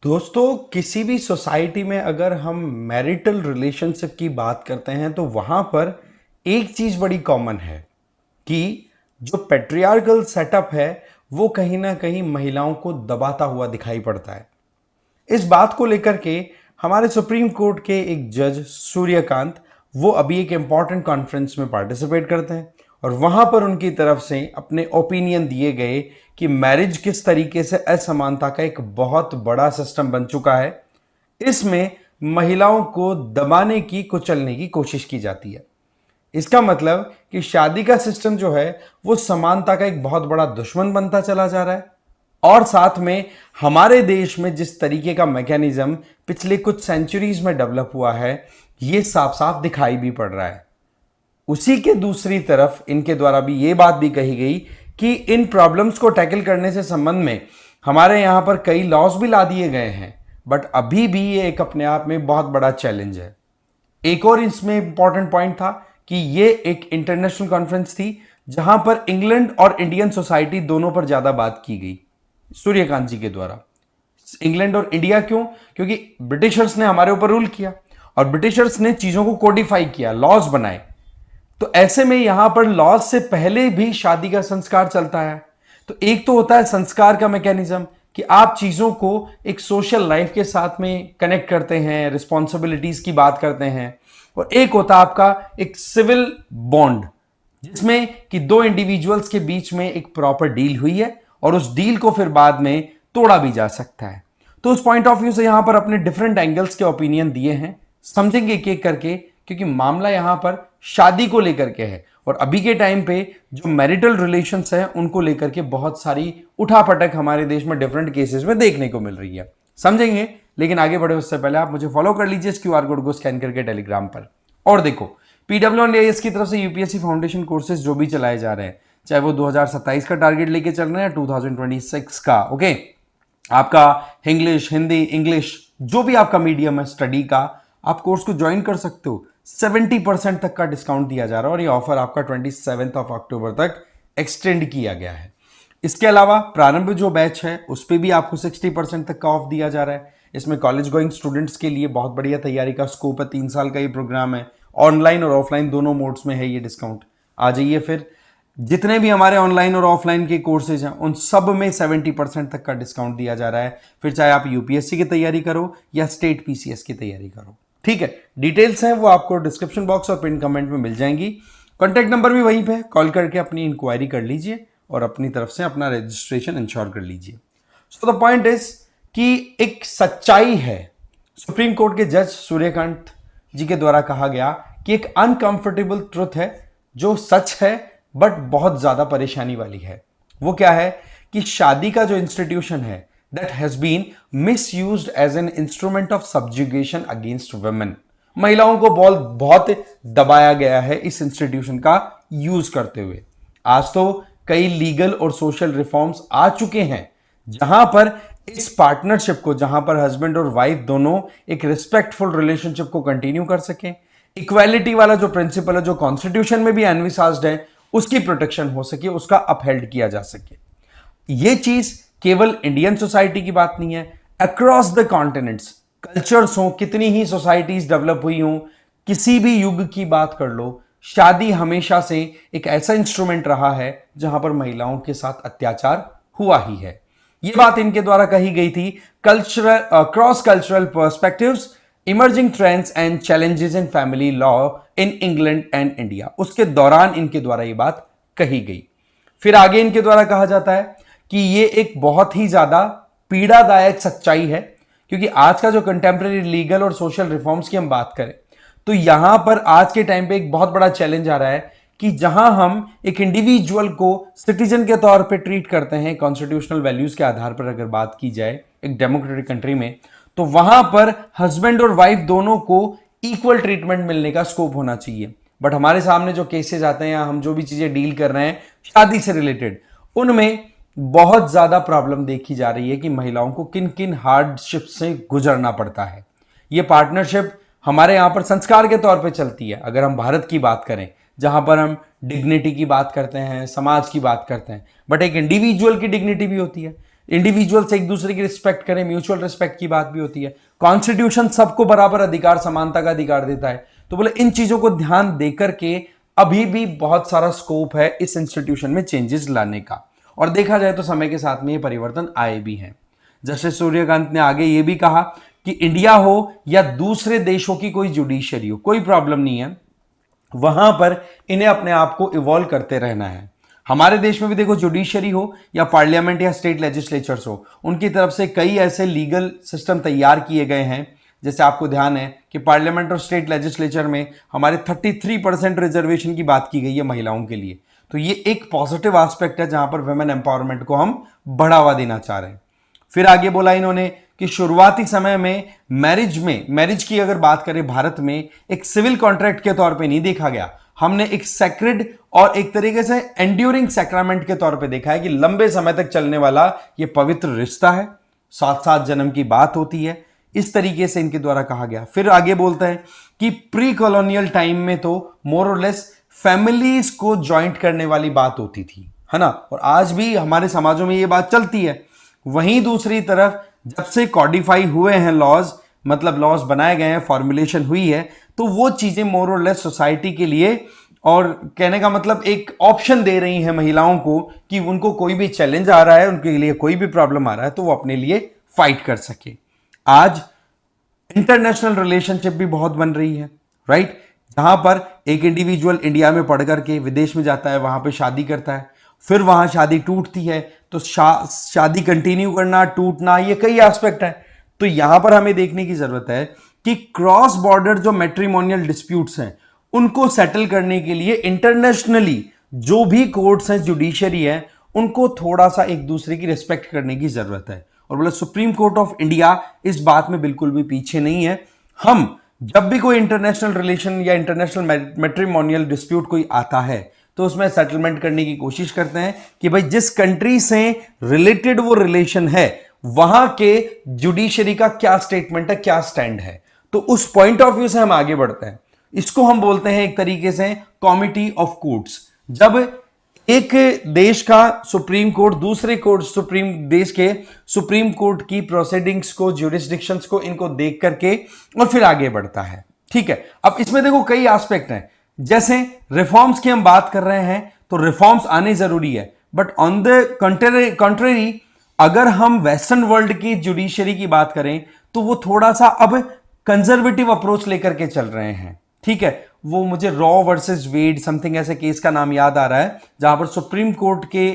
दोस्तों, किसी भी सोसाइटी में अगर हम मैरिटल रिलेशनशिप की बात करते हैं तो वहां पर एक चीज बड़ी कॉमन है कि जो पेट्रियार्कल सेटअप है वो कहीं ना कहीं महिलाओं को दबाता हुआ दिखाई पड़ता है। इस बात को लेकर के हमारे सुप्रीम कोर्ट के एक जज सूर्यकांत वो अभी एक इंपॉर्टेंट कॉन्फ्रेंस में पार्टिसिपेट करते हैं और वहां पर उनकी तरफ से अपने ओपिनियन दिए गए कि मैरिज किस तरीके से असमानता का एक बहुत बड़ा सिस्टम बन चुका है। इसमें महिलाओं को दबाने की कुचलने की कोशिश की जाती है। इसका मतलब कि शादी का सिस्टम जो है वो समानता का एक बहुत बड़ा दुश्मन बनता चला जा रहा है। और साथ में हमारे देश में जिस तरीके का मैकेनिज्म पिछले कुछ सेंचुरीज में डेवलप हुआ है ये साफ साफ दिखाई भी पड़ रहा है। उसी के दूसरी तरफ इनके द्वारा भी ये बात भी कही गई कि इन प्रॉब्लम्स को टैकल करने से संबंध में हमारे यहां पर कई लॉज भी ला दिए गए हैं, बट अभी भी ये एक अपने आप में बहुत बड़ा चैलेंज है। एक और इसमें इंपॉर्टेंट पॉइंट था कि ये एक इंटरनेशनल कॉन्फ्रेंस थी जहां पर इंग्लैंड और इंडियन सोसाइटी दोनों पर ज्यादा बात की गई सूर्यकांत जी के द्वारा। इंग्लैंड और इंडिया क्यों? क्योंकि ब्रिटिशर्स ने हमारे ऊपर रूल किया और ब्रिटिशर्स ने चीजों को कोडिफाई किया, लॉज बनाए। तो ऐसे में यहां पर लॉज से पहले भी शादी का संस्कार चलता है। तो एक तो होता है संस्कार का मैकेनिज्म कि आप चीजों को एक सोशल लाइफ के साथ में कनेक्ट करते हैं, रिस्पॉन्सिबिलिटीज की बात करते हैं। और एक होता है आपका एक सिविल बॉन्ड जिसमें कि दो इंडिविजुअल्स के बीच में एक प्रॉपर डील हुई है और उस डील को फिर बाद में तोड़ा भी जा सकता है। तो उस पॉइंट ऑफ व्यू से यहां पर अपने डिफरेंट एंगल्स के ओपिनियन दिए हैं, समझेंगे एक एक करके, क्योंकि मामला यहां पर शादी को लेकर के है और अभी के टाइम पे जो मैरिटल रिलेशंस है उनको लेकर के बहुत सारी उठापटक हमारे देश में डिफरेंट केसेस में देखने को मिल रही है। समझेंगे, लेकिन आगे बढ़े उससे पहले आप मुझे फॉलो कर लीजिए इस क्यूआर कोड को स्कैन करके टेलीग्राम पर। और देखो, पीडब्ल्यूएस की तरफ से यूपीएससी फाउंडेशन कोर्सेज जो भी चलाए जा रहे हैं, चाहे वो 2027 का टारगेट लेके चल रहे हैं या 2026 का, ओके, आपका इंग्लिश, हिंदी, इंग्लिश जो भी आपका मीडियम है स्टडी का, आप कोर्स को ज्वाइन कर सकते हो। 70% तक का डिस्काउंट दिया जा रहा है और ये ऑफर आपका 27 अक्टूबर तक एक्सटेंड किया गया है। इसके अलावा प्रारंभ जो बैच है उस पर भी आपको 60% तक का ऑफ दिया जा रहा है। इसमें कॉलेज गोइंग स्टूडेंट्स के लिए बहुत बढ़िया तैयारी का स्कोप है। 3 साल का ये प्रोग्राम है, ऑनलाइन और ऑफलाइन दोनों मोड्स में है ये डिस्काउंट। आ जाइए फिर, जितने भी हमारे ऑनलाइन और ऑफलाइन के कोर्सेज हैं उन सब में 70% तक का डिस्काउंट दिया जा रहा है। फिर चाहे आप यूपीएससी की तैयारी करो या स्टेट पीसीएस की तैयारी करो, ठीक है। डिटेल्स हैं वो आपको डिस्क्रिप्शन बॉक्स और पिन कमेंट में मिल जाएंगी। कॉन्टैक्ट नंबर भी वहीं पे है, कॉल करके अपनी इंक्वायरी कर लीजिए और अपनी तरफ से अपना रजिस्ट्रेशन इंश्योर कर लीजिए। सो द पॉइंट इज कि एक सच्चाई है, सुप्रीम कोर्ट के जज सूर्यकांत जी के द्वारा कहा गया कि एक अनकंफर्टेबल ट्रुथ है जो सच है बट बहुत ज्यादा परेशानी वाली है। वो क्या है कि शादी का जो इंस्टीट्यूशन है that has been misused as an instrument of subjugation against women. महिलाओं को बहुत दबाया गया है इस इंस्टीट्यूशन का यूज करते हुए। आज तो कई लीगल और सोशल रिफॉर्म्स आ चुके हैं जहां पर इस पार्टनरशिप को, जहां पर हस्बैंड और वाइफ दोनों एक रिस्पेक्टफुल रिलेशनशिप को कंटिन्यू कर सकें, इक्वालिटी वाला जो प्रिंसिपल है जो कॉन्स्टिट्यूशन में भी एनविसाज्ड है उसकी प्रोटेक्शन हो सके, उसका अपहेल्ड किया जा सके। यह चीज केवल इंडियन सोसाइटी की बात नहीं है, अक्रॉस द कॉन्टिनेंट्स कल्चर्स हो, कितनी ही सोसाइटीज डेवलप हुई हो, किसी भी युग की बात कर लो, शादी हमेशा से एक ऐसा इंस्ट्रूमेंट रहा है जहां पर महिलाओं के साथ अत्याचार हुआ ही है। यह बात इनके द्वारा कही गई थी cultural cross cultural perspectives, emerging trends and challenges in family law in England and India. उसके दौरान इनके द्वारा यह बात कही गई। फिर आगे इनके द्वारा कहा जाता है कि यह एक बहुत ही ज्यादा पीड़ादायक सच्चाई है, क्योंकि आज का जो कंटेम्प्रेरी लीगल और सोशल रिफॉर्म्स की हम बात करें तो यहां पर आज के टाइम पे एक बहुत बड़ा चैलेंज आ रहा है कि जहां हम एक इंडिविजुअल को सिटीजन के तौर पे ट्रीट करते हैं कॉन्स्टिट्यूशनल वैल्यूज के आधार पर, अगर बात की जाए एक डेमोक्रेटिक कंट्री में, तो वहां पर हस्बैंड और वाइफ दोनों को इक्वल ट्रीटमेंट मिलने का स्कोप होना चाहिए। बट हमारे सामने जो केसेस आते हैं या हम जो भी चीजें डील कर रहे हैं शादी से रिलेटेड, उनमें बहुत ज्यादा प्रॉब्लम देखी जा रही है कि महिलाओं को किन किन हार्डशिप से गुजरना पड़ता है। यह पार्टनरशिप हमारे यहां पर संस्कार के तौर पे चलती है। अगर हम भारत की बात करें जहां पर हम डिग्निटी की बात करते हैं, समाज की बात करते हैं, बट एक इंडिविजुअल की डिग्निटी भी होती है। इंडिविजुअल्स एक दूसरे की रिस्पेक्ट करें, म्यूचुअल रिस्पेक्ट की बात भी होती है। कॉन्स्टिट्यूशन सबको बराबर अधिकार, समानता का अधिकार देता है। तो बोले इन चीजों को ध्यान देकर के अभी भी बहुत सारा स्कोप है इस इंस्टीट्यूशन में चेंजेस लाने का, और देखा जाए तो समय के साथ में ये परिवर्तन आए भी हैं। जस्टिस सूर्यकांत ने आगे ये भी कहा कि इंडिया हो या दूसरे देशों की कोई जुडिशरी हो, कोई प्रॉब्लम नहीं है, वहां पर इन्हें अपने आप को इवॉल्व करते रहना है। हमारे देश में भी देखो, जुडिशरी हो या पार्लियामेंट या स्टेट लेजिस्लेचर्स हो, उनकी तरफ से कई ऐसे लीगल सिस्टम तैयार किए गए हैं। जैसे आपको ध्यान है कि पार्लियामेंट और स्टेट लेजिस्लेचर में हमारे 33% रिजर्वेशन की बात की गई है महिलाओं के लिए। तो ये एक पॉजिटिव एस्पेक्ट है जहां पर वुमेन एम्पावरमेंट को हम बढ़ावा देना चाह रहे हैं। फिर आगे बोला इन्होंने कि शुरुआती समय में मैरिज की अगर बात करें भारत में एक सिविल कॉन्ट्रैक्ट के तौर पे नहीं देखा गया, हमने एक सेक्रेड और एक तरीके से एंड्यूरिंग सैक्रामेंट के तौर पे देखा है कि लंबे समय तक चलने वाला ये पवित्र रिश्ता है, 7-7 जन्म की बात होती है, इस तरीके से इनके द्वारा कहा गया। फिर आगे बोलता है कि प्री कॉलोनियल टाइम में तो मोर और लेस फैमिलीज को ज्वाइंट करने वाली बात होती थी, है ना, और आज भी हमारे समाजों में ये बात चलती है। वहीं दूसरी तरफ जब से कॉडिफाई हुए हैं लॉज, मतलब लॉज बनाए गए हैं, फॉर्मुलेशन हुई है, तो वो चीजें मोर और लेस सोसाइटी के लिए, और कहने का मतलब एक ऑप्शन दे रही हैं महिलाओं को कि उनको कोई भी चैलेंज आ रहा है, उनके लिए कोई भी प्रॉब्लम आ रहा है, तो वो अपने लिए फाइट कर सके। आज इंटरनेशनल रिलेशनशिप भी बहुत बन रही है, राइट, जहां पर एक इंडिविजुअल इंडिया में पढ़ करके विदेश में जाता है, वहां पे शादी करता है, फिर वहां शादी टूटती है, तो शादी कंटिन्यू करना, टूटना, ये कई एस्पेक्ट है। तो यहां पर हमें देखने की जरूरत है कि क्रॉस बॉर्डर जो मैट्रिमोनियल डिस्प्यूट्स हैं उनको सेटल करने के लिए इंटरनेशनली जो भी कोर्ट्स हैं, जुडिशरी है, उनको थोड़ा सा एक दूसरे की रिस्पेक्ट करने की जरूरत है। और बोले सुप्रीम कोर्ट ऑफ इंडिया इस बात में बिल्कुल भी पीछे नहीं है। हम जब भी कोई इंटरनेशनल रिलेशन या इंटरनेशनल मैट्रिमोनियल डिस्प्यूट कोई आता है तो उसमें सेटलमेंट करने की कोशिश करते हैं कि भाई जिस कंट्री से रिलेटेड वो रिलेशन है वहां के जुडिशरी का क्या स्टेटमेंट है, क्या स्टैंड है। तो उस पॉइंट ऑफ व्यू से हम आगे बढ़ते हैं। इसको हम बोलते हैं एक तरीके से कॉमिटी ऑफ कोर्ट्स। जब एक देश का सुप्रीम कोर्ट दूसरे देश के सुप्रीम कोर्ट की प्रोसीडिंग्स को, ज्यूरिसडिक्शंस को, इनको देख करके और फिर आगे बढ़ता है। ठीक है, अब इसमें देखो कई एस्पेक्ट हैं। जैसे रिफॉर्म्स की हम बात कर रहे हैं तो रिफॉर्म्स आने जरूरी है, बट ऑन द कंट्रेरी अगर हम वेस्टर्न वर्ल्ड की जुडिशरी की बात करें तो वो थोड़ा सा अब कंजर्वेटिव अप्रोच लेकर के चल रहे हैं। ठीक है, वो मुझे रॉ वर्सेस वेड समथिंग ऐसे केस का नाम याद आ रहा है, जहां पर सुप्रीम कोर्ट के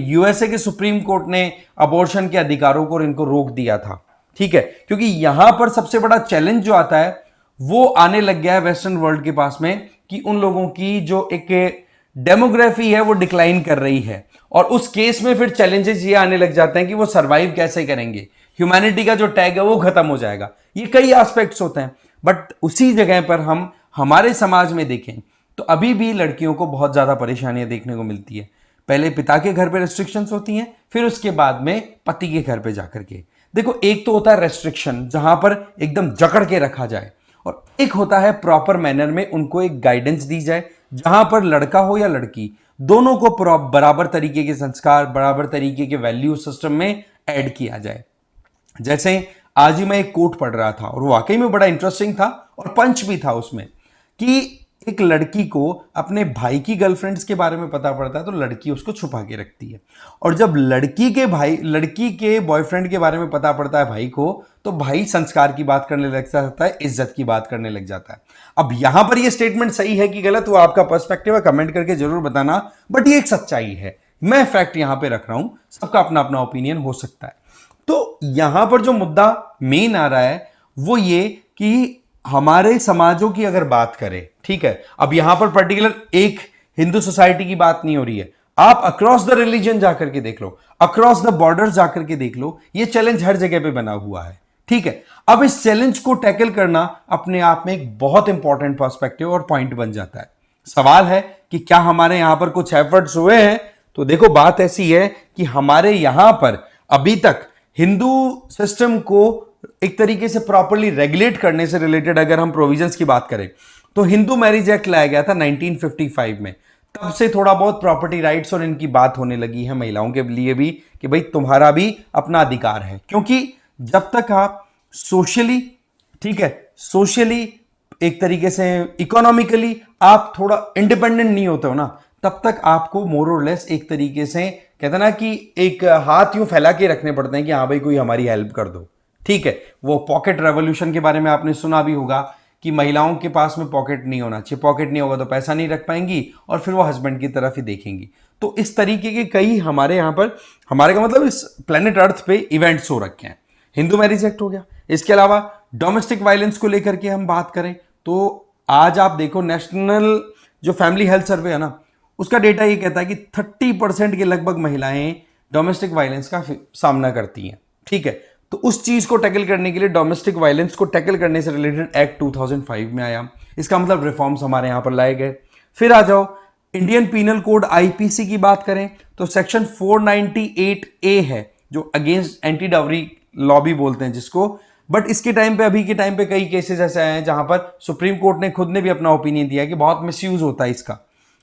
यूएसए के सुप्रीम कोर्ट ने अबॉर्शन के अधिकारों को इनको रोक दिया था। ठीक है, क्योंकि यहां पर सबसे बड़ा चैलेंज जो आता है वो आने लग गया है वेस्टर्न वर्ल्ड के पास में कि उन लोगों की जो एक डेमोग्राफी है वो डिक्लाइन कर रही है, और उस केस में फिर चैलेंजेस ये आने लग जाते हैं कि वो सरवाइव कैसे करेंगे, ह्यूमैनिटी का जो टैग है वो खत्म हो जाएगा। ये कई एस्पेक्ट्स होते हैं, बट उसी जगह पर हम हमारे समाज में देखें तो अभी भी लड़कियों को बहुत ज्यादा परेशानियां देखने को मिलती है। पहले पिता के घर पे रेस्ट्रिक्शंस होती हैं, फिर उसके बाद में पति के घर पे जाकर के। देखो, एक तो होता है रेस्ट्रिक्शन जहां पर एकदम जकड़ के रखा जाए, और एक होता है प्रॉपर मैनर में उनको एक गाइडेंस दी जाए, जहां पर लड़का हो या लड़की दोनों को बराबर तरीके के संस्कार, बराबर तरीके के वैल्यू सिस्टम में ऐड किया जाए। जैसे आज ही मैं एक कोट पढ़ रहा था और वाकई में बड़ा इंटरेस्टिंग था और पंच भी था उसमें, कि एक लड़की को अपने भाई की गर्लफ्रेंड्स के बारे में पता पड़ता है तो लड़की उसको छुपा के रखती है, और जब लड़की के बॉयफ्रेंड के बारे में पता पड़ता है भाई को, तो भाई संस्कार की बात करने लग जाता है, इज्जत की बात करने लग जाता है। अब यहां पर यह स्टेटमेंट सही है कि गलत, वो आपका पर्सपेक्टिव है, कमेंट करके जरूर बताना, बट ये एक सच्चाई है। मैं फैक्ट यहां पे रख रहा हूं, सबका अपना अपना ओपिनियन हो सकता है। तो यहां पर जो मुद्दा मेन आ रहा है वो ये कि हमारे समाजों की अगर बात करें, ठीक है, अब यहां पर पर्टिकुलर एक हिंदू सोसाइटी की बात नहीं हो रही है, आप अक्रॉस द रिलीजन जाकर के देख लो, अक्रॉस द बॉर्डर जाकर के देख लो, ये चैलेंज हर जगह पे बना हुआ है। ठीक है, अब इस चैलेंज को टैकल करना अपने आप में एक बहुत इंपॉर्टेंट पर्सपेक्टिव और पॉइंट बन जाता है। सवाल है कि क्या हमारे यहां पर कुछ एफर्ट्स हुए हैं? तो देखो, बात ऐसी है कि हमारे यहां पर अभी तक हिंदू सिस्टम को एक तरीके से प्रॉपर्ली रेगुलेट करने से रिलेटेड अगर हम प्रोविजंस की बात करें तो हिंदू मैरिज एक्ट लाया गया था 1955 में। तब से थोड़ा बहुत प्रॉपर्टी राइट्स और इनकी बात होने लगी है महिलाओं के लिए भी कि भाई तुम्हारा भी अपना अधिकार है। क्योंकि जब तक आप सोशली, ठीक है, सोशली एक तरीके से इकोनॉमिकली आप थोड़ा इंडिपेंडेंट नहीं होते हो ना, तब तक आपको मोर और लेस एक तरीके से कहते ना कि एक हाथ यूं फैला के रखने पड़ते हैं कि हाँ भाई कोई हमारी हेल्प कर दो। ठीक है, वो पॉकेट रेवोल्यूशन के बारे में आपने सुना भी होगा कि महिलाओं के पास में पॉकेट नहीं होना चाहिए, पॉकेट नहीं होगा तो पैसा नहीं रख पाएंगी और फिर वो हस्बैंड की तरफ ही देखेंगी। तो इस तरीके के कई हमारे यहां पर, हमारे का मतलब इस प्लेनेट अर्थ पे इवेंट्स हो रखे हैं। हिंदू मैरिज एक्ट हो गया, इसके अलावा डोमेस्टिक वायलेंस को लेकर के हम बात करें तो आज आप देखो नेशनल जो फैमिली हेल्थ सर्वे है ना, उसका डेटा ये कहता है कि 30% के लगभग महिलाएं डोमेस्टिक वायलेंस का सामना करती हैं। ठीक है, तो उस चीज को टैकल करने के लिए डोमेस्टिक वायलेंस को टैकल करने से रिलेटेड एक्ट 2005 में आया। इसका मतलब रिफॉर्म्स हमारे यहां पर लाए गए। फिर आ जाओ इंडियन पीनल कोड आईपीसी की बात करें तो सेक्शन 498A है जो अगेंस्ट एंटी डाउरी लॉ भी बोलते हैं जिसको। बट इसके टाइम पे, अभी के टाइम पे कई केसेस ऐसे आए हैं जहां पर सुप्रीम कोर्ट ने खुद ने भी अपना ओपिनियन दिया कि बहुत मिसयूज होता है इसका।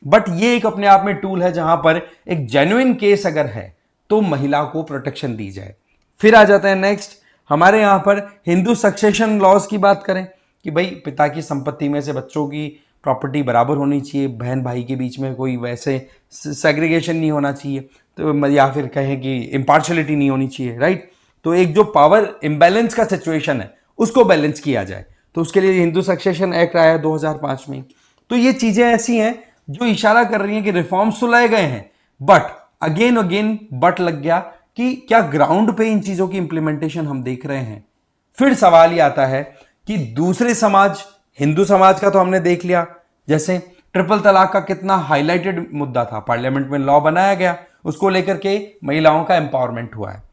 बट ये एक अपने आप में टूल है जहां पर एक जेन्युइन केस अगर है तो महिला को प्रोटेक्शन दी जाए। फिर आ जाता है नेक्स्ट हमारे यहां पर हिंदू सक्सेशन लॉज की बात करें कि भाई पिता की संपत्ति में से बच्चों की प्रॉपर्टी बराबर होनी चाहिए, बहन भाई के बीच में कोई वैसे सेग्रीगेशन नहीं होना चाहिए, तो या फिर कहें कि इम्पार्शलिटी नहीं होनी चाहिए, राइट। तो एक जो पावर इम्बैलेंस का सिचुएशन है उसको बैलेंस किया जाए, तो उसके लिए हिंदू सक्सेशन एक्ट आया 2005 में। तो ये चीजें ऐसी हैं जो इशारा कर रही हैं कि रिफॉर्म्स तो लाए गए हैं, बट अगेन बट लग गया कि क्या ग्राउंड पे इन चीजों की इंप्लीमेंटेशन हम देख रहे हैं। फिर सवाल ये आता है कि दूसरे समाज, हिंदू समाज का तो हमने देख लिया, जैसे ट्रिपल तलाक का कितना हाईलाइटेड मुद्दा था, पार्लियामेंट में लॉ बनाया गया, उसको लेकर के महिलाओं का एम्पावरमेंट हुआ है।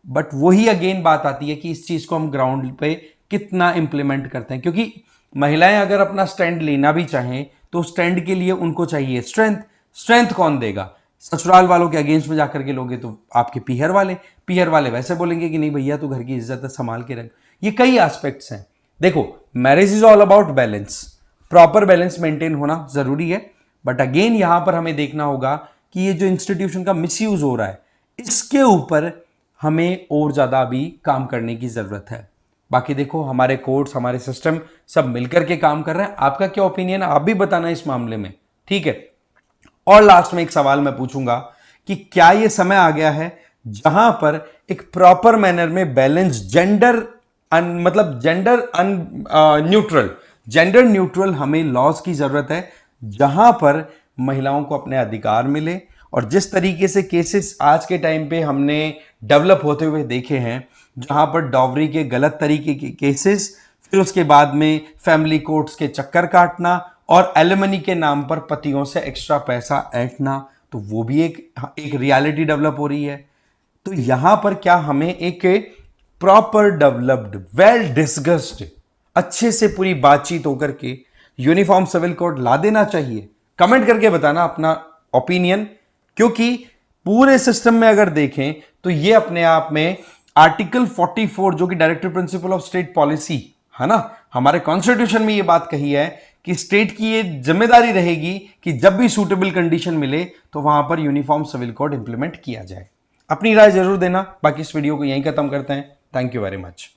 बट वही अगेन बात आती है कि इस चीज को हम ग्राउंड पे कितना इंप्लीमेंट करते हैं, क्योंकि महिलाएं अगर अपना स्टैंड लेना भी चाहें तो स्टैंड के लिए उनको चाहिए स्ट्रेंथ कौन देगा? ससुराल वालों के अगेंस्ट में जाकर के लोगे तो आपके पीहर वाले वैसे बोलेंगे कि नहीं भैया तू घर की इज्जत है संभाल के रख। ये कई एस्पेक्ट्स हैं। देखो marriage is all about balance, proper balance maintain होना जरूरी है। बट अगेन यहां पर हमें देखना होगा कि ये जो इंस्टीट्यूशन का मिसयूज हो रहा है इसके ऊपर हमें और ज्यादा भी काम करने की जरूरत है। बाकी देखो हमारे कोर्ट्स, हमारे सिस्टम सब मिलकर के काम कर रहे हैं। आपका क्या ओपिनियन है आप भी बताना इस मामले में, ठीक है। और लास्ट में एक सवाल मैं पूछूंगा कि क्या यह समय आ गया है जहां पर एक प्रॉपर मैनर में बैलेंस जेंडर न्यूट्रल हमें लॉज की जरूरत है, जहां पर महिलाओं को अपने अधिकार मिले। और जिस तरीके से केसेस आज के टाइम पे हमने डेवलप होते हुए देखे हैं, जहां पर डॉवरी के गलत तरीके के केसेस, फिर उसके बाद में फैमिली कोर्ट्स के चक्कर काटना और एलिमनी के नाम पर पतियों से एक्स्ट्रा पैसा ऐंठना, तो वो भी एक रियलिटी डेवलप हो रही है। तो यहां पर क्या हमें एक प्रॉपर डेवलप्ड, वेल डिस्कस्ड, अच्छे से पूरी बातचीत होकर के यूनिफॉर्म सिविल कोड ला देना चाहिए? कमेंट करके बताना अपना ओपिनियन, क्योंकि पूरे सिस्टम में अगर देखें तो ये अपने आप में आर्टिकल 44 जो कि directive principle of state policy है ना, हमारे कॉन्स्टिट्यूशन में ये बात कही है कि स्टेट की ये जिम्मेदारी रहेगी कि जब भी सूटेबल कंडीशन मिले तो वहां पर यूनिफॉर्म सिविल कोड इंप्लीमेंट किया जाए। अपनी राय जरूर देना। बाकी इस वीडियो को यहीं खत्म करते हैं। Thank you very much.